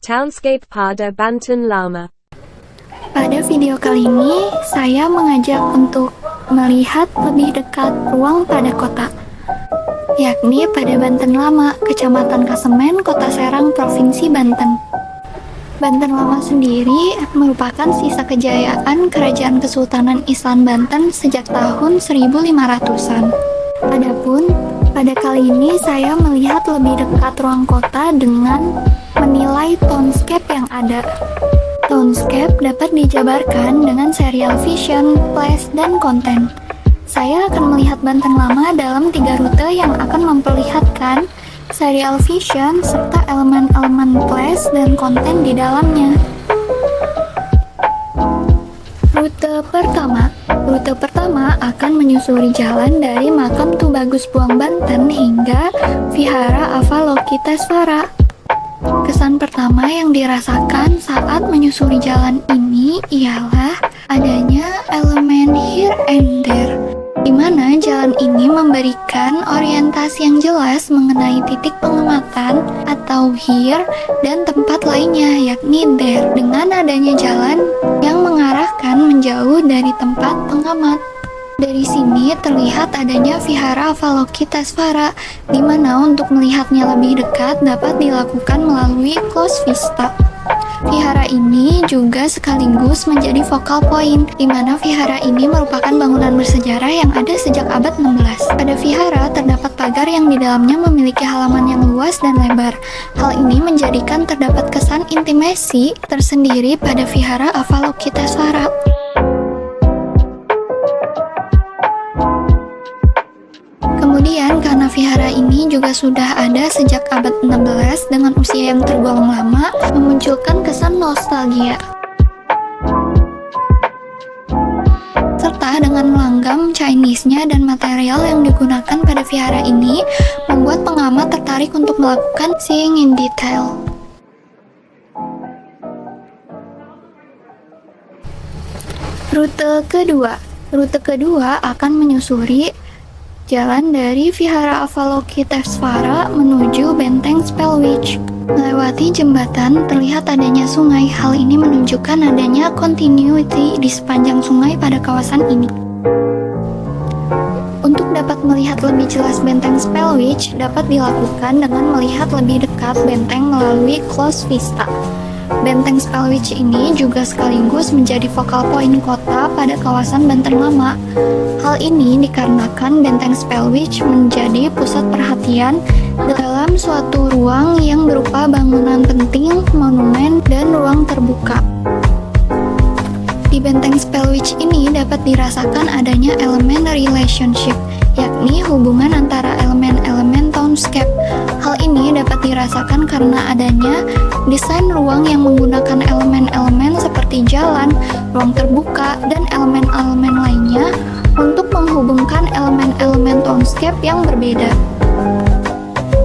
Townscape pada Banten Lama. Pada video kali ini, saya mengajak untuk melihat lebih dekat ruang pada kota, yakni pada Banten Lama, Kecamatan Kasemen, Kota Serang, Provinsi Banten. Banten Lama sendiri merupakan sisa kejayaan Kerajaan Kesultanan Islam Banten sejak tahun 1500-an. Adapun, pada kali ini saya melihat lebih dekat ruang kota dengan menilai townscape yang ada. Townscape dapat dijabarkan dengan serial vision, place, dan konten. Saya akan melihat Banten Lama dalam 3 rute yang akan memperlihatkan serial vision serta elemen-elemen place dan konten di dalamnya. Rute pertama akan menyusuri jalan dari Makam Tubagus Buang Banten hingga Vihara Avalokitesvara. Kesan pertama yang dirasakan saat menyusuri jalan ini ialah adanya elemen here and there, di mana jalan ini memberikan orientasi yang jelas mengenai titik pengamatan atau here dan tempat lainnya yakni there, dengan adanya jalan yang mengarahkan menjauh dari tempat pengamat. Dari sini terlihat adanya Vihara Avalokitesvara, di mana untuk melihatnya lebih dekat dapat dilakukan melalui close vista. Vihara ini juga sekaligus menjadi focal point, di mana vihara ini merupakan bangunan bersejarah yang ada sejak abad 16. Pada vihara terdapat pagar yang di dalamnya memiliki halaman yang luas dan lebar. Hal ini menjadikan terdapat kesan intimasi tersendiri pada Vihara Avalokitesvara. Kemudian, karena vihara ini juga sudah ada sejak abad 16 dengan usia yang tergolong lama, memunculkan kesan nostalgia. Serta dengan langgam Chinese-nya dan material yang digunakan pada vihara ini, membuat pengamat tertarik untuk melakukan seeing in detail. Rute kedua akan menyusuri jalan dari Vihara Avalokitesvara menuju Benteng Spellwich. Melewati jembatan, terlihat adanya sungai. Hal ini menunjukkan adanya continuity di sepanjang sungai pada kawasan ini. Untuk dapat melihat lebih jelas Benteng Spellwich, dapat dilakukan dengan melihat lebih dekat benteng melalui close vista. Benteng Spellwich ini juga sekaligus menjadi focal point kota pada kawasan Banten Lama. Hal ini dikarenakan Benteng Spellwich menjadi pusat perhatian dalam suatu ruang yang berupa bangunan penting, monumen, dan ruang terbuka. Di Benteng Spellwich ini dapat dirasakan adanya elemen relationship, yakni hubungan antara elemen-elemen townscape. Hal ini dapat dirasakan karena adanya desain ruang yang menggunakan elemen-elemen seperti jalan, ruang terbuka, dan elemen-elemen lainnya untuk menghubungkan elemen-elemen townscape yang berbeda.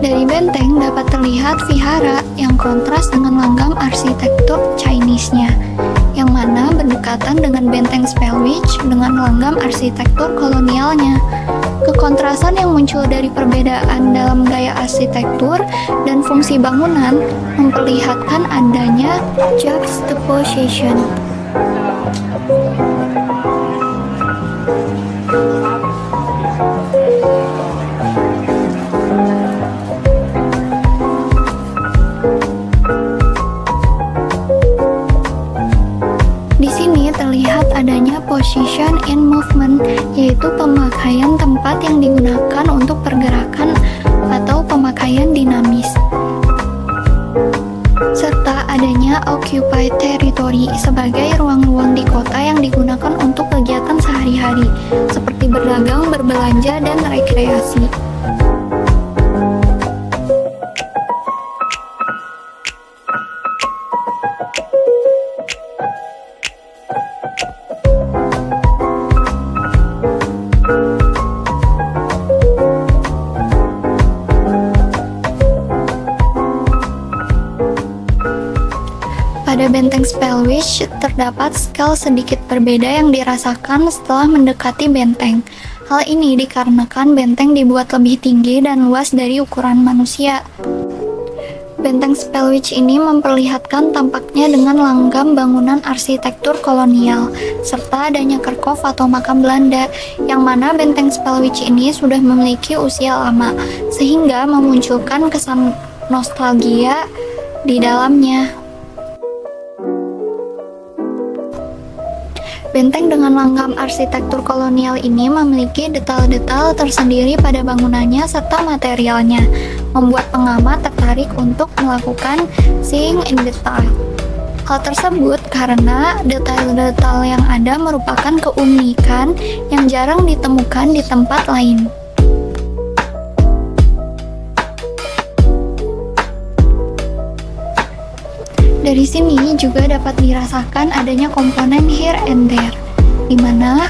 Dari benteng dapat terlihat vihara yang kontras dengan langgam arsitektur Chinese-nya, yang mana berdekatan dengan Benteng Spellwich dengan langgam arsitektur kolonialnya. Kekontrasan yang muncul dari perbedaan dalam gaya arsitektur dan fungsi bangunan memperlihatkan adanya juxtaposition. Terlihat adanya position in movement, yaitu pemakaian tempat yang digunakan untuk pergerakan atau pemakaian dinamis. Serta adanya occupied territory sebagai ruang-ruang di kota yang digunakan untuk kegiatan sehari-hari, seperti berdagang, berbelanja, dan rekreasi. Pada Benteng Spellwich, terdapat skala sedikit berbeda yang dirasakan setelah mendekati benteng. Hal ini dikarenakan benteng dibuat lebih tinggi dan luas dari ukuran manusia. Benteng Spellwich ini memperlihatkan tampaknya dengan langgam bangunan arsitektur kolonial, serta adanya kerkhof atau makam Belanda, yang mana benteng Spellwich ini sudah memiliki usia lama, sehingga memunculkan kesan nostalgia di dalamnya. Benteng dengan langgam arsitektur kolonial ini memiliki detail-detail tersendiri pada bangunannya serta materialnya, membuat pengamat tertarik untuk melakukan seeing in detail. Hal tersebut karena detail-detail yang ada merupakan keunikan yang jarang ditemukan di tempat lain. Dari sini juga dapat dirasakan adanya komponen here and there, di mana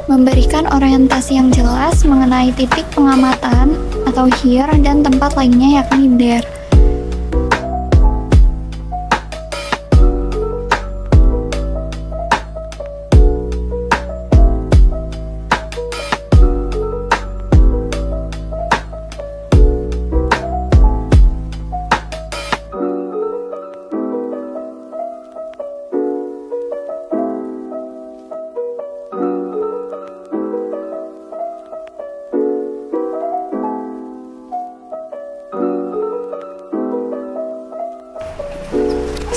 memberikan orientasi yang jelas mengenai titik pengamatan atau here dan tempat lainnya yakni there.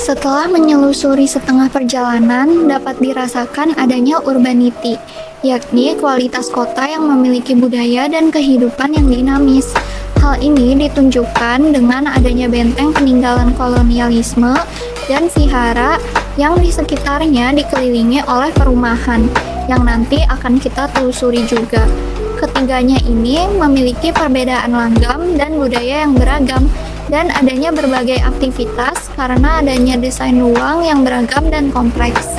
Setelah menyelusuri setengah perjalanan, dapat dirasakan adanya urbanity, yakni kualitas kota yang memiliki budaya dan kehidupan yang dinamis. Hal ini ditunjukkan dengan adanya benteng peninggalan kolonialisme dan vihara yang di sekitarnya dikelilingi oleh perumahan, yang nanti akan kita telusuri juga. Ketiganya ini memiliki perbedaan langgam dan budaya yang beragam, dan adanya berbagai aktivitas karena adanya desain ruang yang beragam dan kompleks.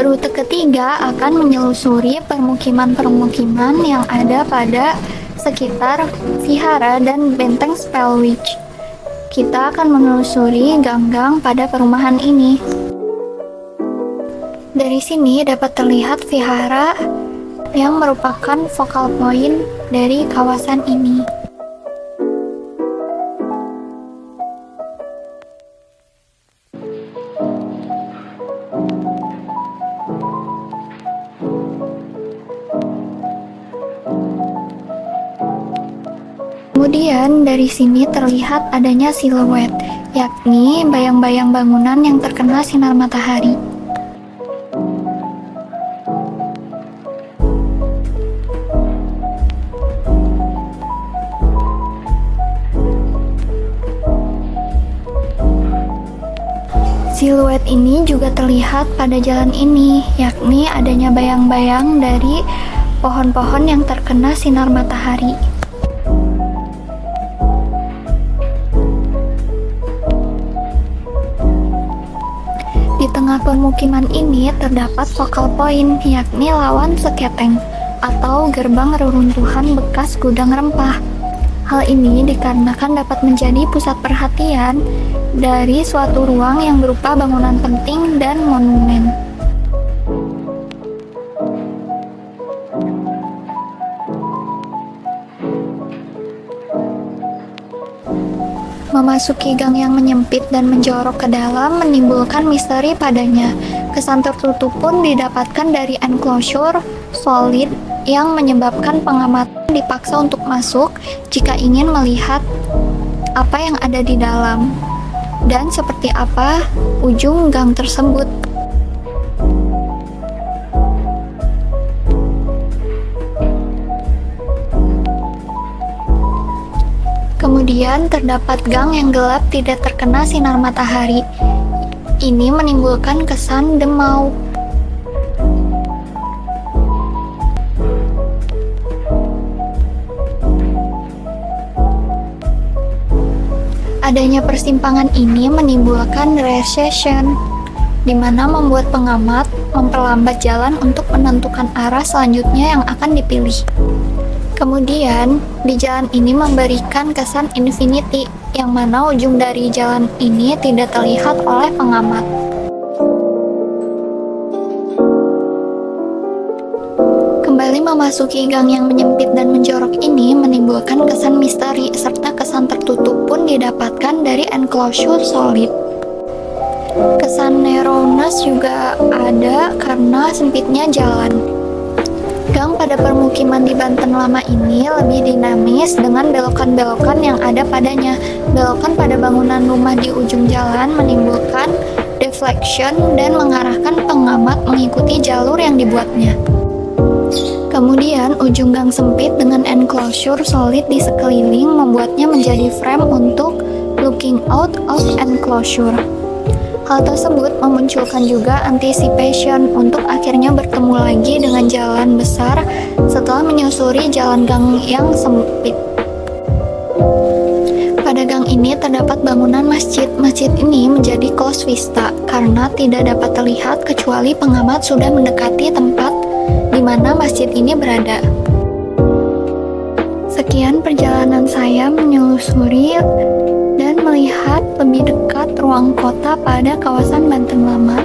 Rute ketiga akan menyelusuri permukiman-permukiman yang ada pada sekitar vihara dan benteng Spellwich. Kita akan menelusuri gang-gang pada perumahan ini. Dari sini dapat terlihat vihara yang merupakan focal point dari kawasan ini. Kemudian dari sini terlihat adanya siluet, yakni bayang-bayang bangunan yang terkena sinar matahari. Siluet ini juga terlihat pada jalan ini, yakni adanya bayang-bayang dari pohon-pohon yang terkena sinar matahari. Di tengah permukiman ini terdapat focal point, yakni lawan seketeng atau gerbang reruntuhan bekas gudang rempah. Hal ini dikarenakan dapat menjadi pusat perhatian dari suatu ruang yang berupa bangunan penting dan monumen. Memasuki gang yang menyempit dan menjorok ke dalam menimbulkan misteri padanya. Kesan tertutup pun didapatkan dari enclosure solid yang menyebabkan pengamatan dipaksa untuk masuk jika ingin melihat apa yang ada di dalam dan seperti apa ujung gang tersebut. Kemudian terdapat gang yang gelap tidak terkena sinar matahari. Ini menimbulkan kesan demau. Adanya persimpangan ini menimbulkan recession, di mana membuat pengamat memperlambat jalan untuk menentukan arah selanjutnya yang akan dipilih. Kemudian, di jalan ini memberikan kesan infinity, yang mana ujung dari jalan ini tidak terlihat oleh pengamat. Kembali memasuki gang yang menyempit dan menjorok ini menimbulkan kesan misteri, serta kesan tertutup pun didapatkan dari enclosure solid. Kesan narrowness juga ada karena sempitnya jalan. Gang pada permukiman di Banten Lama ini lebih dinamis dengan belokan-belokan yang ada padanya. Belokan pada bangunan rumah di ujung jalan menimbulkan deflection dan mengarahkan pengamat mengikuti jalur yang dibuatnya. Kemudian, ujung gang sempit dengan enclosure solid di sekeliling membuatnya menjadi frame untuk looking out of enclosure. Hal tersebut memunculkan juga anticipation untuk akhirnya bertemu lagi dengan jalan besar setelah menyusuri jalan gang yang sempit. Pada gang ini terdapat bangunan masjid. Masjid ini menjadi close vista karena tidak dapat terlihat kecuali pengamat sudah mendekati tempat di mana masjid ini berada. Sekian perjalanan saya menelusuri dan melihat lebih dekat ruang kota pada kawasan Banten Lama.